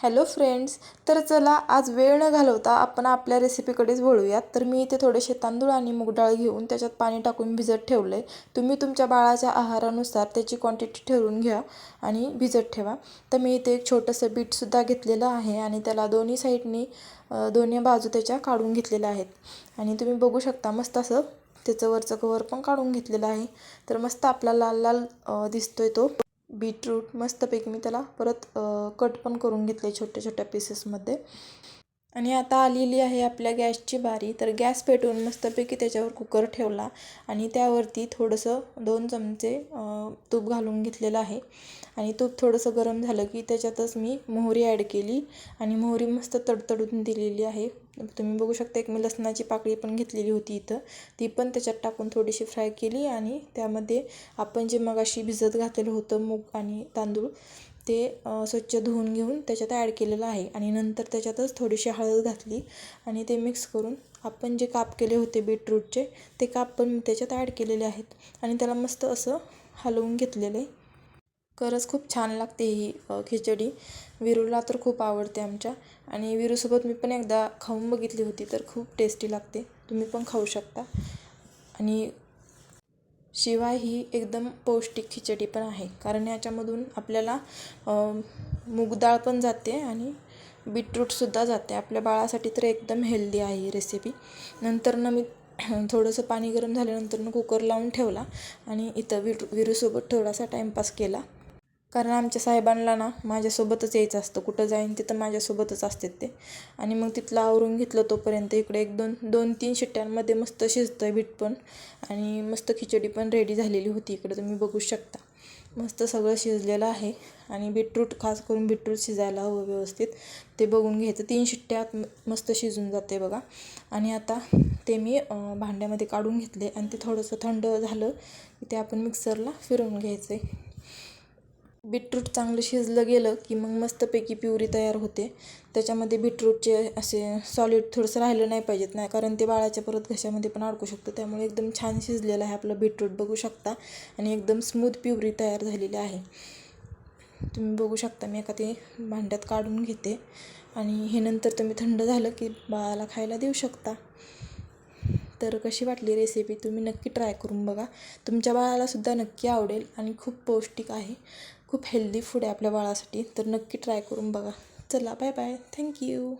Hello friends, तर चला आज वेळ न घालवता आपण आपल्या रेसिपीकडेच वळूयात. तर मी इथे थोडेसे तांदूळ आणि मूग डाळ घेऊन त्याच्यात पाणी टाकून भिजत ठेवले. तुम्ही तुमच्या बाळाच्या आहारानुसार त्याची क्वांटिटी ठरवून घ्या आणि भिजत ठेवा. तर मी इथे एक छोटंसं बीटसुद्धा घेतलेलं आहे आणि त्याला दोन्ही साईडनी दोन्ही बाजू त्याच्या काढून घेतलेल्या आहेत आणि तुम्ही बघू शकता मस्त असं त्याचं वरचं कव्हर पण काढून घेतलेलं आहे. तर मस्त आपला लाल लाल दिसतोय तो बीटरूट. मस्तपैकी मी त्याला परत कट पण करून घेतले छोट्या छोट्या पीसेसमध्ये. आणि आता आलेली आहे आपल्या गॅसची बारी. तर गॅस पेटवून मस्तपैकी त्याच्यावर कुकर ठेवला आणि त्यावरती थोडंसं 2 चमचे तूप घालून घेतलेलं आहे. आणि तूप थोडंसं गरम झालं की त्याच्यातच मी मोहरी ॲड केली आणि मोहरी मस्त तडतडून दिलेली आहे. तुम्ही बघू शकता एक मी लसणाची पाकळी पण घेतलेली होती इथं, ती पण त्याच्यात टाकून थोडीशी फ्राय केली आणि त्यामध्ये आपण जे मगाशी भिजत घातलेलं होतं मूग आणि तांदूळ ते स्वच्छ धुवून घेऊन त्याच्यात ॲड केलेलं आहे. आणि नंतर त्याच्यातच थोडीशी हळद घातली आणि ते मिक्स करून आपण जे काप केले होते बीटरूटचे ते काप पण त्याच्यात ॲड केलेले आहेत आणि त्याला मस्त असं हलवून घेतलेलं आहे. खरंच खूप छान लागते ही खिचडी. विरूला तर खूप आवडते आमच्या आणि विरूसोबत मी पण एकदा खाऊन बघितली होती, तर खूप टेस्टी लागते. तुम्ही पण खाऊ शकता. आणि शिवाय ही एकदम पौष्टिक खिचडी पण आहे, कारण याच्यामधून आपल्याला मूग डाळ पण जाते आणि बीटरूटसुद्धा जाते. आपल्या बाळासाठी तर एकदम हेल्दी आहे ही रेसिपी. नंतर मी थोडंसं पाणी गरम झाल्यानंतर कुकर लावून ठेवला आणि इथं विरूसोबत थोडासा टाईमपास केला. कारण आमच्या साहेबांना ना माझ्यासोबतच यायचं असतं, कुठं जाईन तिथं माझ्यासोबतच असतात ते. आणि मग तिथलं आवरून घेतलं तोपर्यंत इकडे एक 2-3 शिट्ट्यांमध्ये मस्त शिजतं आहे बीट पण आणि मस्त खिचडी पण रेडी झालेली होती. इकडं तुम्ही बघू शकता मस्त सगळं शिजलेलं आहे. आणि बीटरूट खास करून बीटरूट शिजायला हवं व्यवस्थित, ते बघून घ्यायचं. 3 शिट्ट्यात मस्त शिजून जाते बघा. आणि आता ते मी भांड्यामध्ये काढून घेतले आणि ते थोडंसं थंड झालं की ते आपण मिक्सरला फिरवून घ्यायचं आहे. बीटरूट चांगलं शिजलं गेलं की मग मस्तपैकी प्युरी तयार होते. त्याच्यामध्ये बीटरूटचे असे सॉलिड थोडंसं राहिलं नाही पाहिजेत, नाही कारण ते बाळाच्या परत घशामध्ये पण अडकू शकतं. त्यामुळे एकदम छान शिजलेलं आहे आपलं बीटरूट बघू शकता आणि एकदम स्मूथ प्युरी तयार झालेली आहे. तुम्ही बघू शकता मी एका ते भांड्यात काढून घेते आणि हे नंतर तुम्ही थंड झालं की बाळाला खायला देऊ शकता. तर कशी वाटली रेसिपी तुम्ही नक्की ट्राय करून बघा. तुमच्या बाळालासुद्धा नक्की आवडेल आणि खूप पौष्टिक आहे, खूप हेल्दी फूड आहे आपल्या बाळासाठी. तर नक्की ट्राय करून बघा. चला बाय बाय, थँक्यू.